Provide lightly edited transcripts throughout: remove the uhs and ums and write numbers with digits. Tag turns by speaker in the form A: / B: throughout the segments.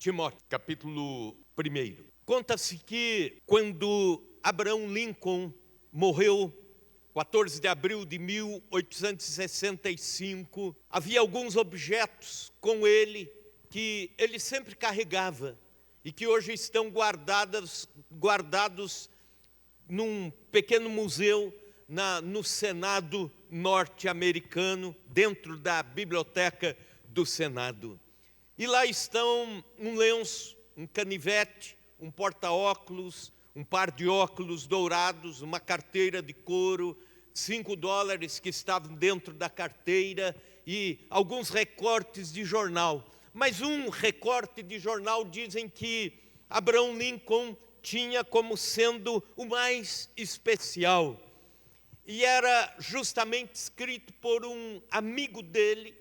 A: Timóteo, capítulo 1. Conta-se que quando Abraham Lincoln morreu, 14 de abril de 1865, havia alguns objetos com ele que ele sempre carregava e que hoje estão guardados num pequeno museu no Senado norte-americano, dentro da biblioteca do Senado. E lá estão um lenço, um canivete, um porta-óculos, um par de óculos dourados, uma carteira de couro, $5 que estavam dentro da carteira e alguns recortes de jornal. Mas um recorte de jornal dizem que Abraham Lincoln tinha como sendo o mais especial. E era justamente escrito por um amigo dele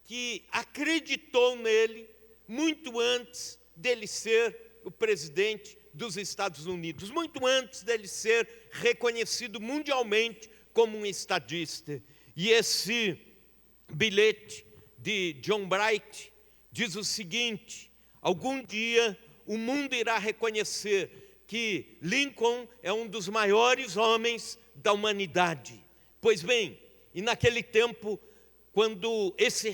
A: que acreditou nele muito antes dele ser o presidente dos Estados Unidos, muito antes dele ser reconhecido mundialmente como um estadista. E esse bilhete de John Bright diz o seguinte: algum dia o mundo irá reconhecer que Lincoln é um dos maiores homens da humanidade. Pois bem, e naquele tempo, quando esse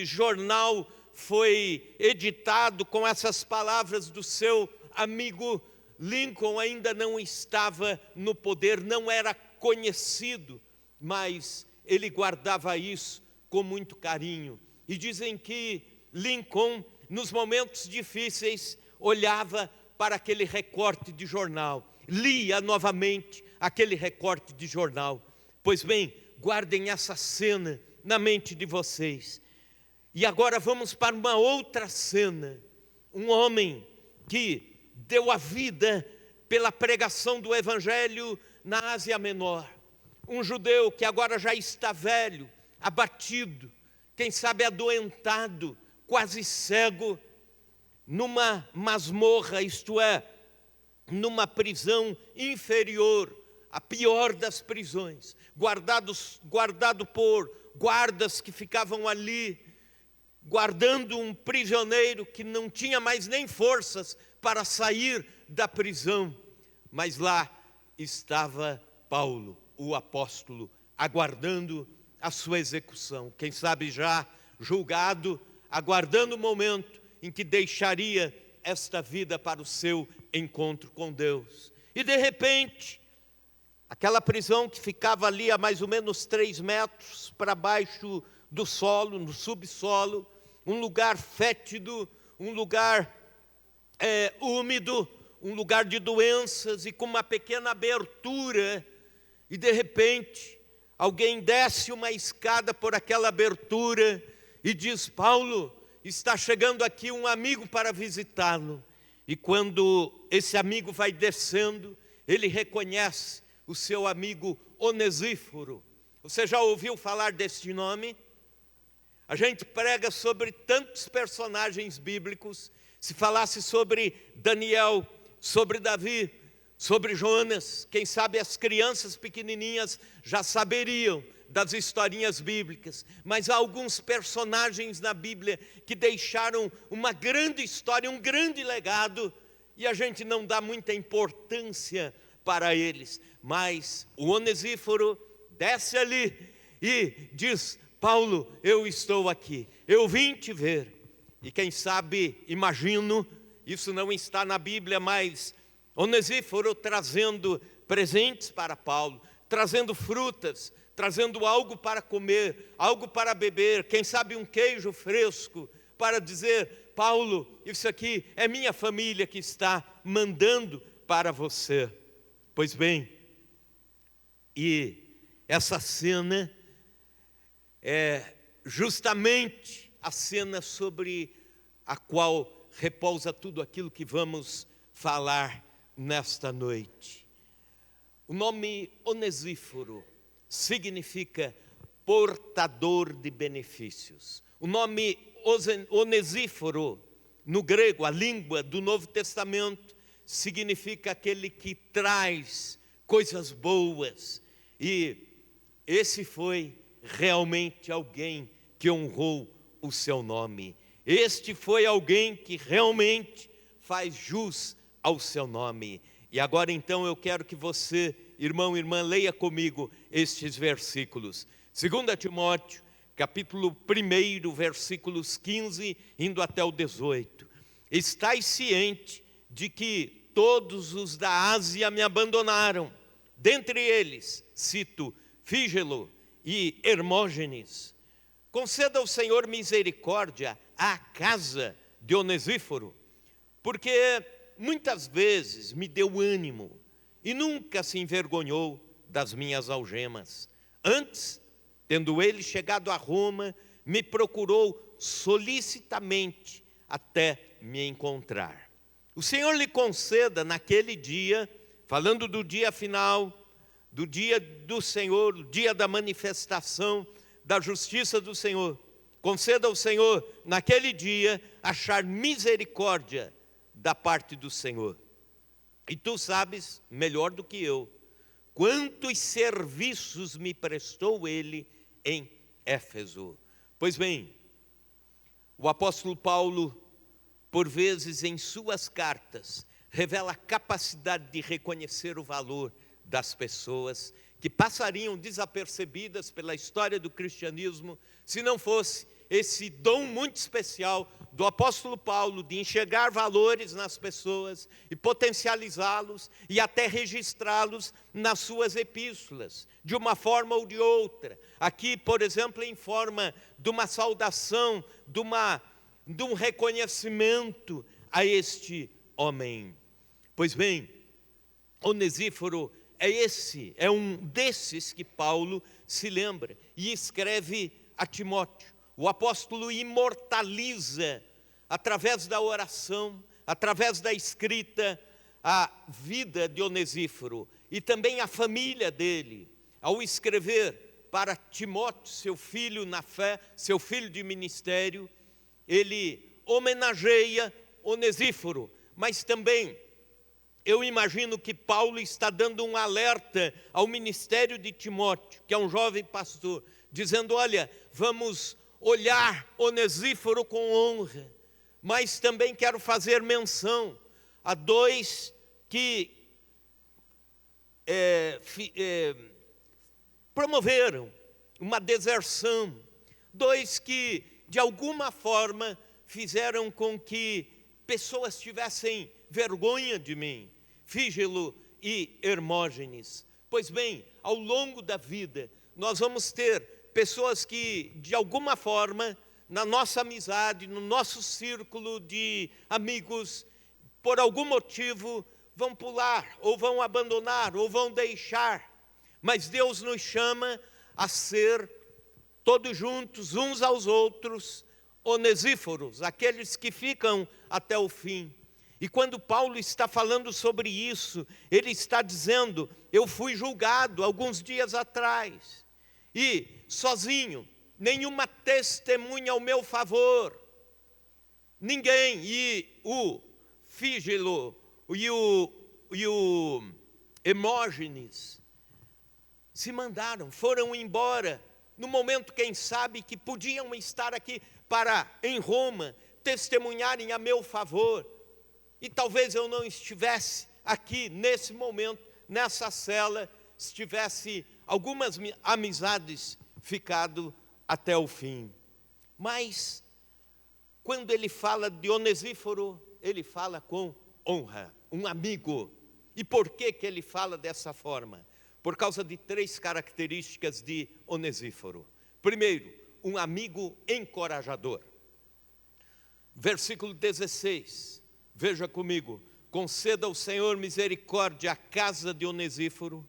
A: jornal foi editado com essas palavras do seu amigo, Lincoln ainda não estava no poder, não era conhecido, mas ele guardava isso com muito carinho. E dizem que Lincoln, nos momentos difíceis, olhava para aquele recorte de jornal, lia novamente aquele recorte de jornal. Pois bem, guardem essa cena na mente de vocês. E agora vamos para uma outra cena. Um homem que deu a vida pela pregação do Evangelho na Ásia Menor. Um judeu que agora já está velho, abatido, quem sabe adoentado, quase cego, numa masmorra, isto é, numa prisão inferior, a pior das prisões, guardado por guardas que ficavam ali, guardando um prisioneiro que não tinha mais nem forças para sair da prisão. Mas lá estava Paulo, o apóstolo, aguardando a sua execução. Quem sabe já julgado, aguardando o momento em que deixaria esta vida para o seu encontro com Deus. E de repente, aquela prisão que ficava ali a mais ou menos 3 metros para baixo do solo, no subsolo, um lugar fétido, um lugar úmido, um lugar de doenças e com uma pequena abertura, e de repente alguém desce uma escada por aquela abertura e diz: Paulo, está chegando aqui um amigo para visitá-lo. E quando esse amigo vai descendo, ele reconhece o seu amigo Onesíforo. Você já ouviu falar deste nome? A gente prega sobre tantos personagens bíblicos. Se falasse sobre Daniel, sobre Davi, sobre Jonas, quem sabe as crianças pequenininhas já saberiam das historinhas bíblicas. Mas há alguns personagens na Bíblia que deixaram uma grande história, um grande legado, e a gente não dá muita importância para eles. Mas o Onesíforo desce ali e diz: Paulo, eu estou aqui, eu vim te ver. E quem sabe, imagino, isso não está na Bíblia, mas Onesíforo trazendo presentes para Paulo, trazendo frutas, trazendo algo para comer, algo para beber, quem sabe um queijo fresco, para dizer: Paulo, isso aqui é minha família que está mandando para você. Pois bem, e essa cena é justamente a cena sobre a qual repousa tudo aquilo que vamos falar nesta noite. O nome Onesíforo significa portador de benefícios. O nome Onesíforo, no grego, a língua do Novo Testamento, significa aquele que traz coisas boas. E esse foi realmente alguém que honrou o seu nome. Este foi alguém que realmente faz jus ao seu nome. E agora então eu quero que você, irmão e irmã, leia comigo estes versículos. 2 Timóteo, capítulo 1, versículos 15, indo até o 18. Estais ciente de que todos os da Ásia me abandonaram. Dentre eles, cito Fígelo e Hermógenes. Conceda ao Senhor misericórdia à casa de Onesíforo, porque muitas vezes me deu ânimo e nunca se envergonhou das minhas algemas. Antes, tendo ele chegado a Roma, me procurou solicitamente até me encontrar. O Senhor lhe conceda naquele dia, falando do dia final, do dia do Senhor, o dia da manifestação da justiça do Senhor, conceda ao Senhor naquele dia achar misericórdia da parte do Senhor. E tu sabes melhor do que eu quantos serviços me prestou ele em Éfeso. Pois bem, o apóstolo Paulo, por vezes em suas cartas, revela a capacidade de reconhecer o valor das pessoas que passariam desapercebidas pela história do cristianismo, se não fosse esse dom muito especial do apóstolo Paulo de enxergar valores nas pessoas e potencializá-los e até registrá-los nas suas epístolas, de uma forma ou de outra. Aqui, por exemplo, em forma de uma saudação, de um reconhecimento a este homem. Pois bem, Onesíforo é um desses que Paulo se lembra e escreve a Timóteo. O apóstolo imortaliza, através da oração, através da escrita, a vida de Onesíforo e também a família dele. Ao escrever para Timóteo, seu filho na fé, seu filho de ministério, ele homenageia Onesíforo, mas também eu imagino que Paulo está dando um alerta ao ministério de Timóteo, que é um jovem pastor, dizendo: olha, vamos olhar Onesíforo com honra, mas também quero fazer menção a dois que promoveram uma deserção, dois que de alguma forma fizeram com que pessoas tivessem vergonha de mim, Fígelo e Hermógenes. Pois bem, ao longo da vida, nós vamos ter pessoas que, de alguma forma, na nossa amizade, no nosso círculo de amigos, por algum motivo, vão pular, ou vão abandonar, ou vão deixar. Mas Deus nos chama a ser todos juntos, uns aos outros, onesíforos, aqueles que ficam até o fim. E quando Paulo está falando sobre isso, ele está dizendo: eu fui julgado alguns dias atrás, e sozinho, nenhuma testemunha ao meu favor, ninguém. E o Fígelo e o Hermógenes se mandaram, foram embora, no momento, quem sabe, que podiam estar aqui para, em Roma, testemunharem a meu favor. E talvez eu não estivesse aqui nesse momento, nessa cela, se tivesse algumas amizades ficado até o fim. Mas, quando ele fala de Onesíforo, ele fala com honra, um amigo. E por que ele fala dessa forma? Por causa de 3 características de Onesíforo. Primeiro, um amigo encorajador. Versículo 16. Veja comigo: conceda ao Senhor misericórdia à casa de Onesíforo,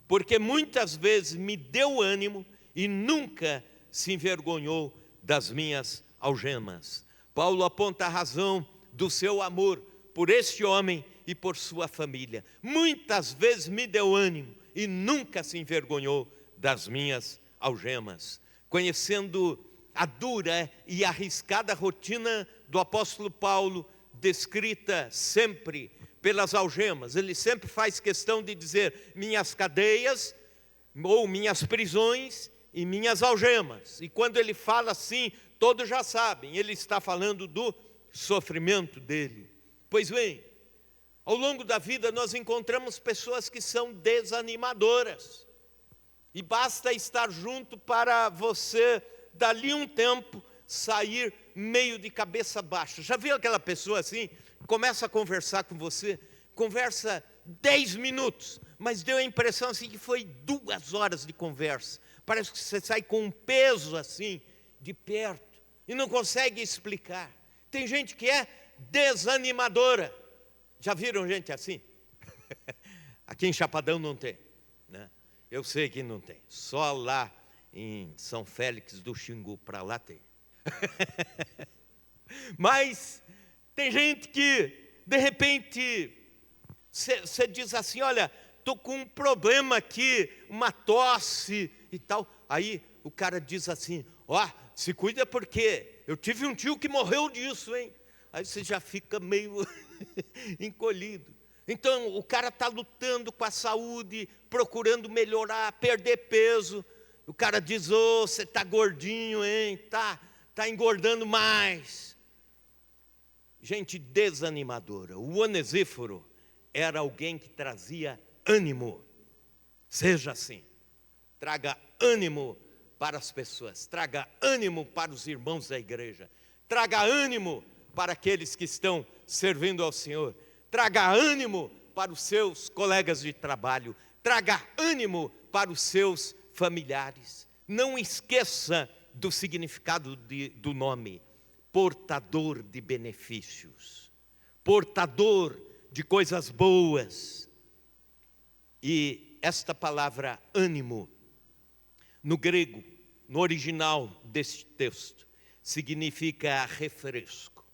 A: porque muitas vezes me deu ânimo e nunca se envergonhou das minhas algemas. Paulo aponta a razão do seu amor por este homem e por sua família. Muitas vezes me deu ânimo e nunca se envergonhou das minhas algemas. Conhecendo a dura e arriscada rotina do apóstolo Paulo, descrita sempre pelas algemas, ele sempre faz questão de dizer minhas cadeias ou minhas prisões e minhas algemas. E quando ele fala assim, todos já sabem, ele está falando do sofrimento dele. Pois bem, ao longo da vida nós encontramos pessoas que são desanimadoras. E basta estar junto para você, dali um tempo, sair meio de cabeça baixa. Já viu aquela pessoa assim? Começa a conversar com você, conversa 10 minutos, mas deu a impressão assim que foi 2 horas de conversa. Parece que você sai com um peso assim, de perto, e não consegue explicar. Tem gente que é desanimadora. Já viram gente assim? Aqui em Chapadão não tem, né? Eu sei que não tem. Só lá em São Félix do Xingu, para lá tem. Mas tem gente que, de repente, você diz assim, olha, estou com um problema aqui, uma tosse e tal. Aí o cara diz assim, ó, se cuida porque eu tive um tio que morreu disso, hein? Aí você já fica meio encolhido. Então o cara está lutando com a saúde, procurando melhorar, perder peso. O cara diz, ô, você está gordinho, hein? Tá engordando mais. Gente desanimadora. O Onesíforo era alguém que trazia ânimo. Seja assim. Traga ânimo para as pessoas. Traga ânimo para os irmãos da igreja. Traga ânimo para aqueles que estão servindo ao Senhor. Traga ânimo para os seus colegas de trabalho. Traga ânimo para os seus familiares. Não esqueça do significado do nome. Portador de benefícios. Portador de coisas boas. E esta palavra ânimo, no grego, no original deste texto, significa refresco.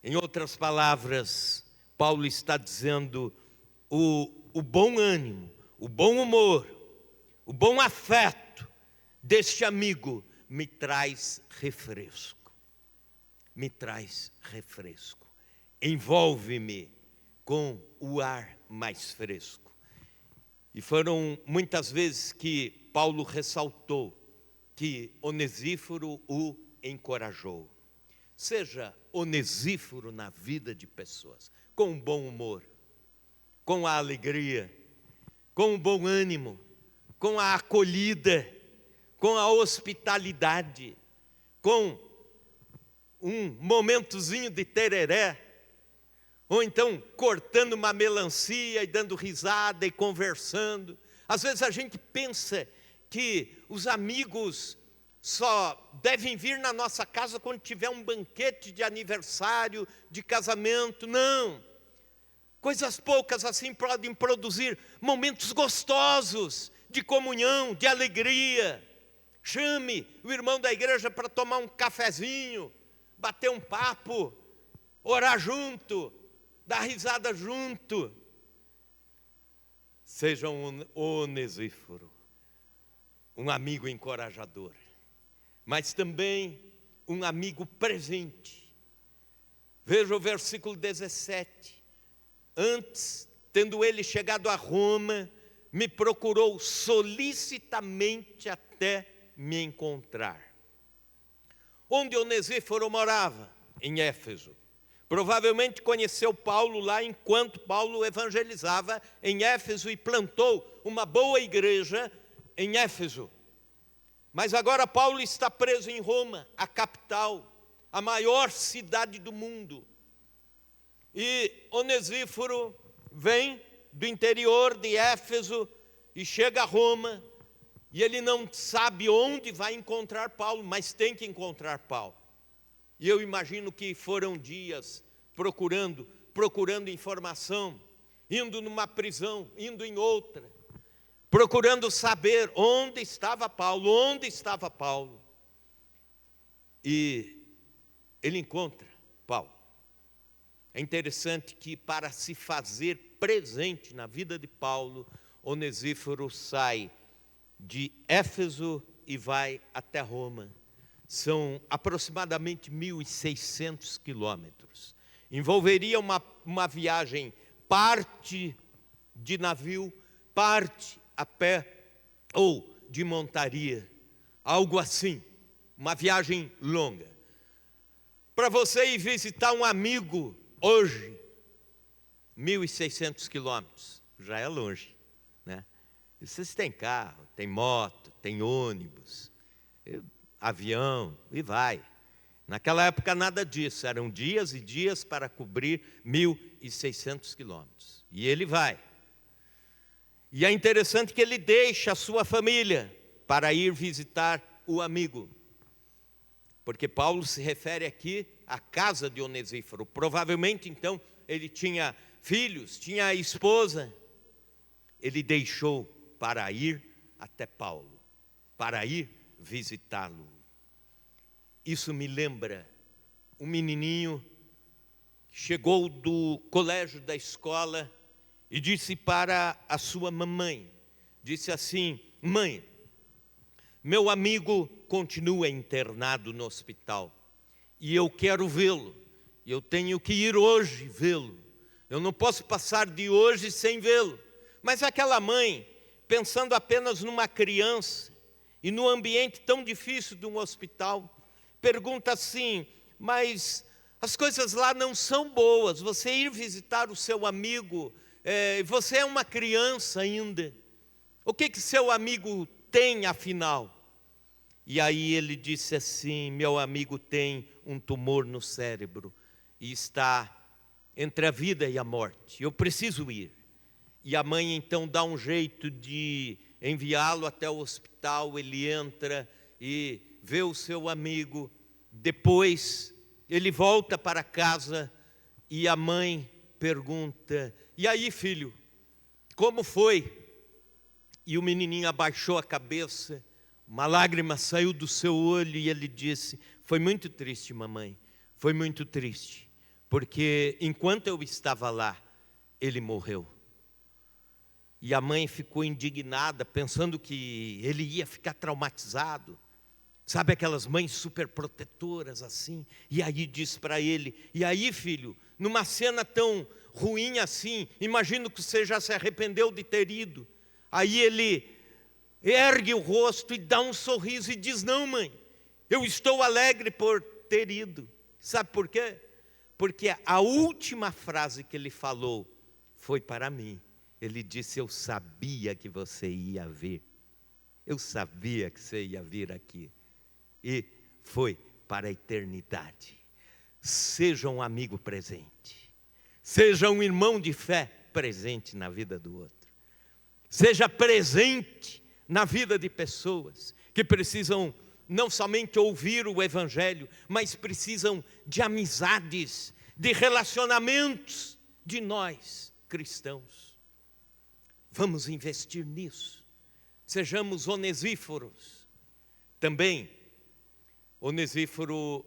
A: Em outras palavras, Paulo está dizendo o bom ânimo, o bom humor, o bom afeto deste amigo me traz refresco. Me traz refresco. Envolve-me com o ar mais fresco. E foram muitas vezes que Paulo ressaltou que Onesíforo o encorajou. Seja Onesíforo na vida de pessoas, com bom humor, com a alegria, com o bom ânimo, com a acolhida, com a hospitalidade, com um momentozinho de tereré, ou então cortando uma melancia e dando risada e conversando. Às vezes a gente pensa que os amigos só devem vir na nossa casa quando tiver um banquete de aniversário, de casamento. Não. Coisas poucas assim podem produzir momentos gostosos de comunhão, de alegria. Chame o irmão da igreja para tomar um cafezinho, bater um papo, orar junto, dar risada junto. Seja um Onesíforo, um amigo encorajador, mas também um amigo presente. Veja o versículo 17. Antes, tendo ele chegado a Roma, me procurou solicitamente até me encontrar. Onde Onesíforo morava? Em Éfeso. Provavelmente conheceu Paulo lá enquanto Paulo evangelizava em Éfeso e plantou uma boa igreja em Éfeso. Mas agora Paulo está preso em Roma, a capital, a maior cidade do mundo. E Onesíforo vem do interior de Éfeso e chega a Roma, e ele não sabe onde vai encontrar Paulo, mas tem que encontrar Paulo. E eu imagino que foram dias procurando informação, indo numa prisão, indo em outra, procurando saber onde estava Paulo. E ele encontra Paulo. É interessante que para se fazer presente na vida de Paulo, Onesíforo sai de Éfeso e vai até Roma. São aproximadamente 1.600 quilômetros. Envolveria uma viagem, parte de navio, parte a pé ou de montaria. algo assim, uma viagem longa. Para você ir visitar um amigo hoje, 1.600 quilômetros, já é longe, né? E vocês têm carro, tem moto, tem ônibus, avião, e vai. Naquela época nada disso, eram dias e dias para cobrir 1.600 quilômetros. E ele vai. E é interessante que ele deixa a sua família para ir visitar o amigo. Porque Paulo se refere aqui à casa de Onesíforo. Provavelmente, então, ele tinha filhos, tinha a esposa. Ele deixou para ir até Paulo, para ir visitá-lo. Isso me lembra um menininho que chegou do colégio, da escola, e disse para a sua mamãe, disse assim: mãe, meu amigo continua internado no hospital, e eu quero vê-lo, eu tenho que ir hoje vê-lo, eu não posso passar de hoje sem vê-lo. Mas aquela mãe, pensando apenas numa criança, e no ambiente tão difícil de um hospital, pergunta assim: mas as coisas lá não são boas, você ir visitar o seu amigo, você é uma criança ainda, o que seu amigo tem afinal? E aí ele disse assim: meu amigo tem um tumor no cérebro e está entre a vida e a morte, eu preciso ir. E a mãe então dá um jeito de enviá-lo até o hospital, ele entra e vê o seu amigo. Depois ele volta para casa e a mãe pergunta: e aí, filho, como foi? E o menininho abaixou a cabeça, uma lágrima saiu do seu olho e ele disse: foi muito triste, mamãe, foi muito triste, porque enquanto eu estava lá, ele morreu. E a mãe ficou indignada, pensando que ele ia ficar traumatizado. Sabe aquelas mães super protetoras assim? E aí diz para ele: e aí, filho, numa cena tão ruim assim, imagino que você já se arrependeu de ter ido. Aí ele ergue o rosto e dá um sorriso e diz: não, mãe, eu estou alegre por ter ido. Sabe por quê? Porque a última frase que ele falou foi para mim. Ele disse: eu sabia que você ia vir, eu sabia que você ia vir aqui. E foi para a eternidade. Seja um amigo presente, seja um irmão de fé presente na vida do outro, seja presente na vida de pessoas que precisam não somente ouvir o Evangelho, mas precisam de amizades, de relacionamentos de nós cristãos. Vamos investir nisso. Sejamos onesíforos. Também, Onesíforo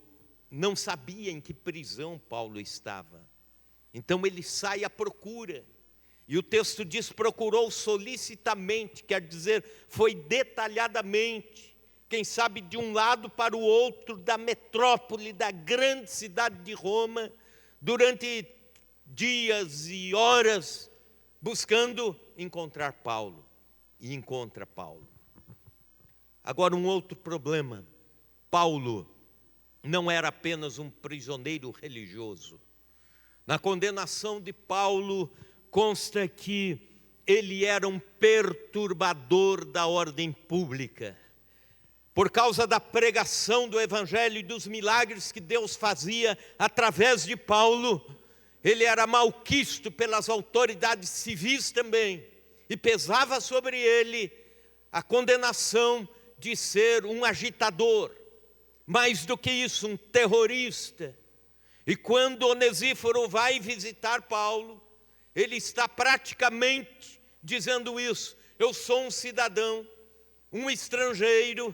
A: não sabia em que prisão Paulo estava. Então ele sai à procura. E o texto diz: procurou solicitamente, quer dizer, foi detalhadamente. Quem sabe de um lado para o outro da metrópole, da grande cidade de Roma, durante dias e horas, buscando encontrar Paulo. E encontra Paulo. Agora, um outro problema. Paulo não era apenas um prisioneiro religioso. Na condenação de Paulo consta que ele era um perturbador da ordem pública. Por causa da pregação do Evangelho e dos milagres que Deus fazia através de Paulo, ele era malquisto pelas autoridades civis também, e pesava sobre ele a condenação de ser um agitador, mais do que isso, um terrorista. E quando Onesíforo vai visitar Paulo, ele está praticamente dizendo isso: eu sou um cidadão, um estrangeiro,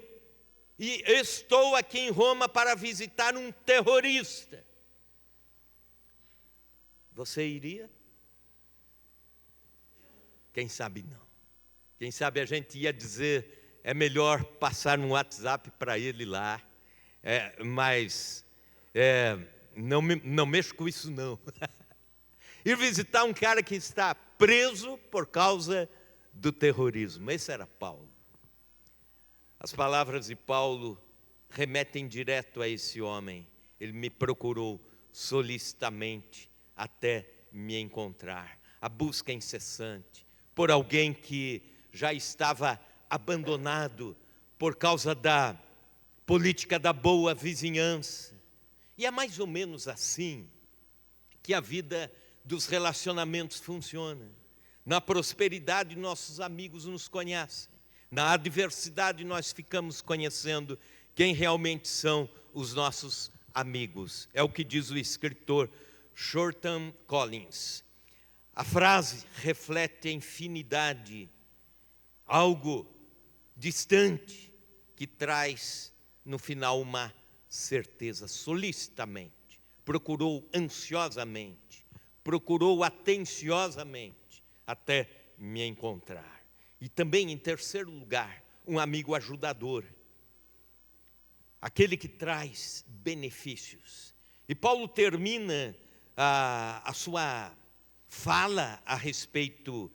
A: e estou aqui em Roma para visitar um terrorista. Você iria? Quem sabe não. Quem sabe a gente ia dizer: é melhor passar um WhatsApp para ele lá, mas não mexo com isso não. Ir visitar um cara que está preso por causa do terrorismo. Esse era Paulo. As palavras de Paulo remetem direto a esse homem. Ele me procurou solicitamente até me encontrar. A busca incessante por alguém que já estava abandonado por causa da política da boa vizinhança. E é mais ou menos assim que a vida dos relacionamentos funciona. Na prosperidade, nossos amigos nos conhecem. Na adversidade, nós ficamos conhecendo quem realmente são os nossos amigos. É o que diz o escritor Shorten Collins. A frase reflete a infinidade, algo distante, que traz no final uma certeza. Solicitamente, procurou ansiosamente, procurou atenciosamente até me encontrar. E também, em terceiro lugar, um amigo ajudador, aquele que traz benefícios. E Paulo termina a sua fala a respeito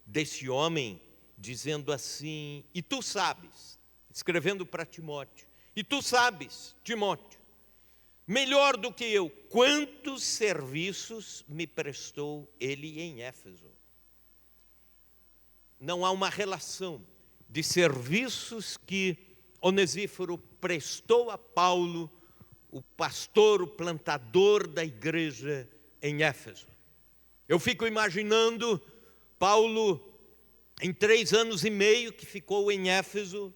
A: desse homem, dizendo assim: e tu sabes, escrevendo para Timóteo, e tu sabes, Timóteo, melhor do que eu, quantos serviços me prestou ele em Éfeso. Não há uma relação de serviços que Onesíforo prestou a Paulo, o pastor, o plantador da igreja em Éfeso. Eu fico imaginando Paulo, em 3 anos e meio que ficou em Éfeso,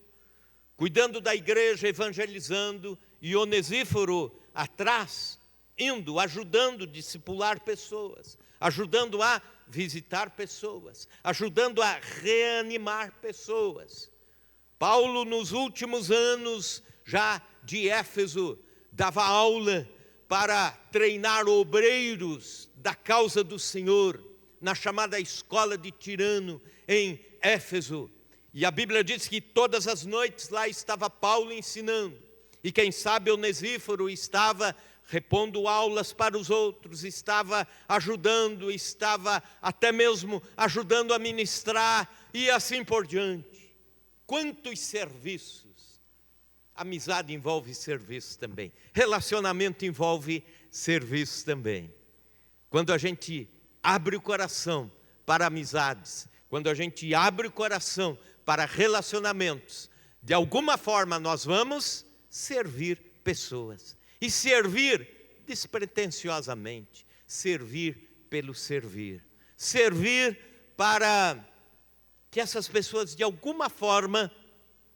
A: cuidando da igreja, evangelizando, e Onesíforo atrás, indo, ajudando a discipular pessoas, ajudando a visitar pessoas, ajudando a reanimar pessoas. Paulo, nos últimos anos já de Éfeso, dava aula para treinar obreiros da causa do Senhor, na chamada escola de Tirano, em Éfeso. E a Bíblia diz que todas as noites lá estava Paulo ensinando. E quem sabe Onesíforo estava repondo aulas para os outros, estava ajudando, estava até mesmo ajudando a ministrar e assim por diante. Quantos serviços! Amizade envolve serviço também. Relacionamento envolve serviço também. Quando a gente abre o coração para amizades, quando a gente abre o coração para relacionamentos, de alguma forma nós vamos servir pessoas. E servir despretensiosamente, servir pelo servir. Servir para que essas pessoas de alguma forma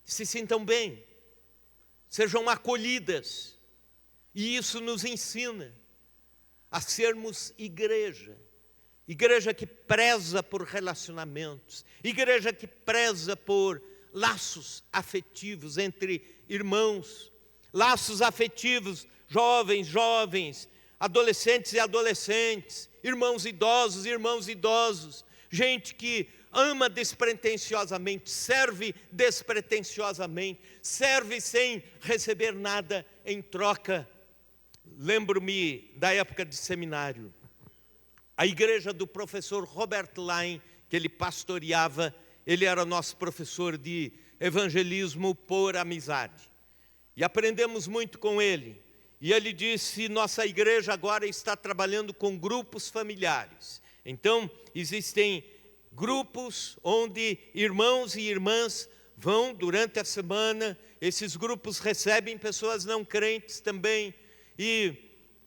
A: se sintam bem, sejam acolhidas. E isso nos ensina a sermos igreja. Igreja que preza por relacionamentos, igreja que preza por laços afetivos entre irmãos, laços afetivos, jovens, adolescentes e adolescentes, irmãos idosos, gente que ama despretensiosamente, serve despretensiosamente, serve sem receber nada em troca. Lembro-me da época de seminário, a igreja do professor Robert Laing, que ele pastoreava, ele era nosso professor de evangelismo por amizade. E aprendemos muito com ele. E ele disse: nossa igreja agora está trabalhando com grupos familiares. Então, existem grupos onde irmãos e irmãs vão durante a semana. Esses grupos recebem pessoas não crentes também, e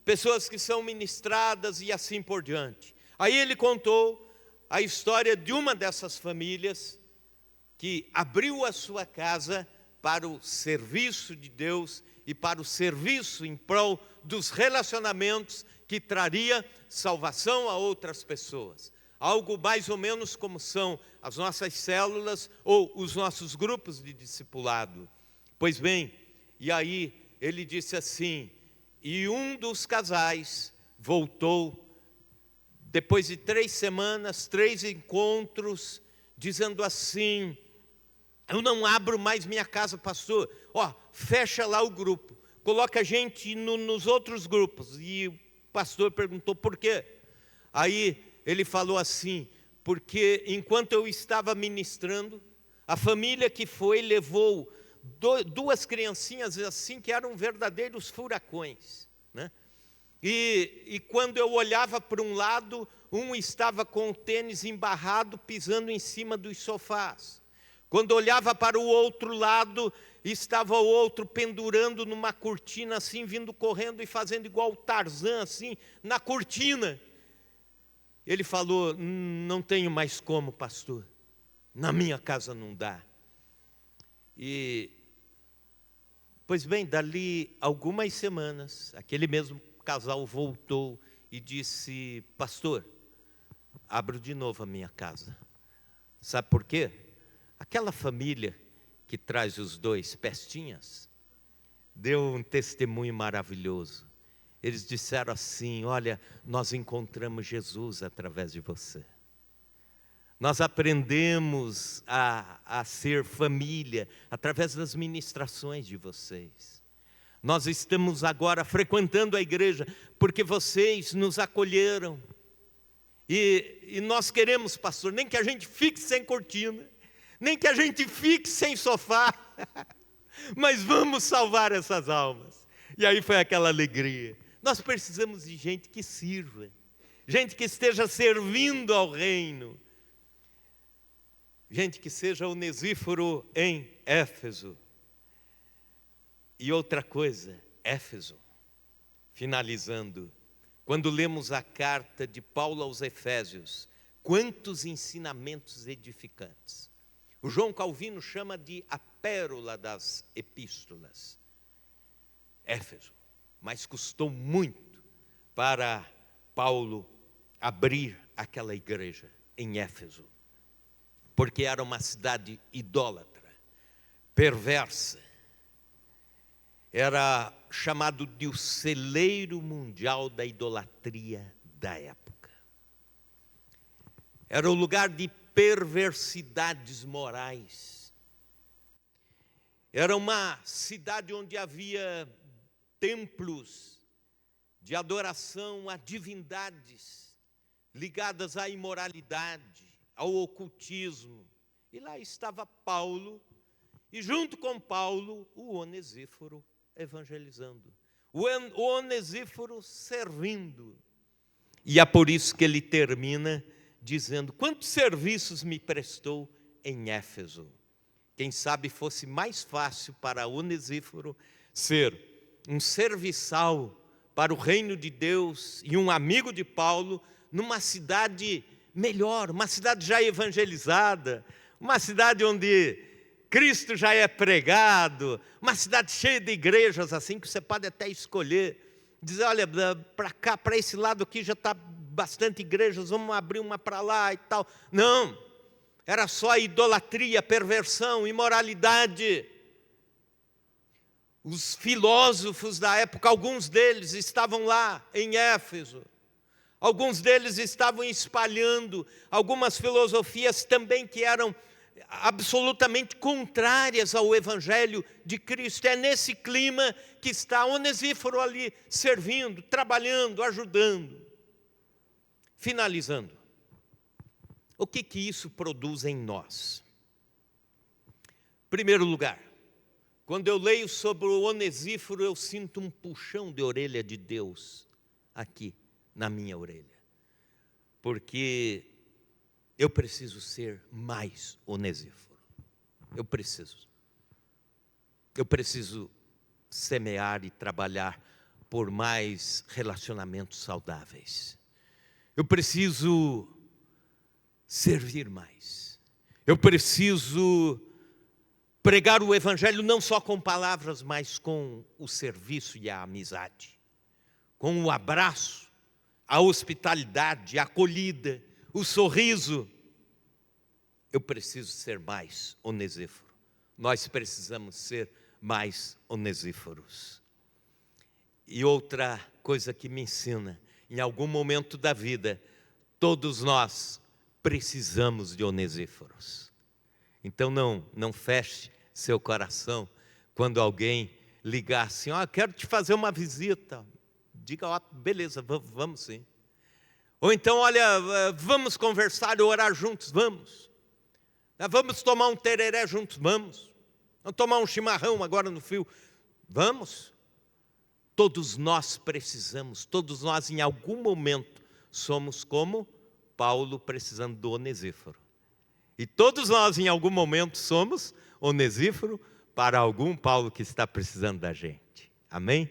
A: pessoas que são ministradas e assim por diante. Aí ele contou a história de uma dessas famílias que abriu a sua casa para o serviço de Deus e para o serviço em prol dos relacionamentos que traria salvação a outras pessoas. Algo mais ou menos como são as nossas células ou os nossos grupos de discipulado. Pois bem, e aí ele disse assim, e um dos casais voltou, depois de 3 semanas, 3 encontros, dizendo assim: eu não abro mais minha casa, pastor. Fecha lá o grupo, coloca a gente nos outros grupos. E o pastor perguntou por quê? Aí ele falou assim: porque enquanto eu estava ministrando, a família que foi levou duas criancinhas assim que eram verdadeiros furacões, né? E quando eu olhava para um lado, um estava com o tênis embarrado, pisando em cima dos sofás. Quando olhava para o outro lado, estava o outro pendurando numa cortina assim, vindo correndo e fazendo igual o Tarzan assim, na cortina. Ele falou: não tenho mais como, pastor, na minha casa não dá. Pois bem, dali algumas semanas, aquele mesmo casal voltou e disse: pastor, abro de novo a minha casa. Sabe por quê? Aquela família que traz os dois pestinhas deu um testemunho maravilhoso. Eles disseram assim: olha, nós encontramos Jesus através de você. Nós aprendemos a ser família através das ministrações de vocês. Nós estamos agora frequentando a igreja porque vocês nos acolheram. E nós queremos, pastor, nem que a gente fique sem cortina, nem que a gente fique sem sofá, mas vamos salvar essas almas. E aí foi aquela alegria. Nós precisamos de gente que sirva, gente que esteja servindo ao reino, gente que seja Onesíforo em Éfeso. E outra coisa, Éfeso, finalizando, quando lemos a carta de Paulo aos Efésios, quantos ensinamentos edificantes. O João Calvino chama de a pérola das epístolas. Éfeso, mas custou muito para Paulo abrir aquela igreja em Éfeso, porque era uma cidade idólatra, perversa. Era chamado de o celeiro mundial da idolatria da época. Era o lugar de perversidades morais. Era uma cidade onde havia templos de adoração a divindades ligadas à imoralidade, ao ocultismo. E lá estava Paulo, e junto com Paulo, o Onesíforo evangelizando, o Onesíforo servindo. E é por isso que ele termina dizendo: quantos serviços me prestou em Éfeso. Quem sabe fosse mais fácil para Onesíforo ser um serviçal para o reino de Deus e um amigo de Paulo numa cidade melhor, uma cidade já evangelizada, uma cidade onde Cristo já é pregado, uma cidade cheia de igrejas assim, que você pode até escolher, dizer: olha, para cá, para esse lado aqui já está bastante igrejas, vamos abrir uma para lá e tal. Não, era só idolatria, perversão, imoralidade. Os filósofos da época, alguns deles estavam lá em Éfeso, alguns deles estavam espalhando algumas filosofias também que eram absolutamente contrárias ao Evangelho de Cristo. É nesse clima que está Onesíforo ali, servindo, trabalhando, ajudando. Finalizando, o que isso produz em nós? Em primeiro lugar, quando eu leio sobre o Onesíforo, eu sinto um puxão de orelha de Deus aqui na minha orelha, porque eu preciso ser mais Onesíforo. Eu preciso semear e trabalhar por mais relacionamentos saudáveis. Eu preciso servir mais. Eu preciso pregar o Evangelho não só com palavras, mas com o serviço e a amizade, com o abraço, a hospitalidade, a acolhida, o sorriso. Eu preciso ser mais Onesíforo. Nós precisamos ser mais Onesíforos. E outra coisa que me ensina, em algum momento da vida, todos nós precisamos de Onesíforos. Então não feche seu coração quando alguém ligar assim: ó, quero te fazer uma visita. Diga: ó, beleza, vamos sim. Ou então: olha, vamos conversar e orar juntos, vamos. Vamos tomar um tereré juntos, vamos. Vamos tomar um chimarrão agora no frio. Vamos. Todos nós precisamos, todos nós em algum momento somos como Paulo precisando do Onesíforo. E todos nós em algum momento somos Onesíforo para algum Paulo que está precisando da gente. Amém?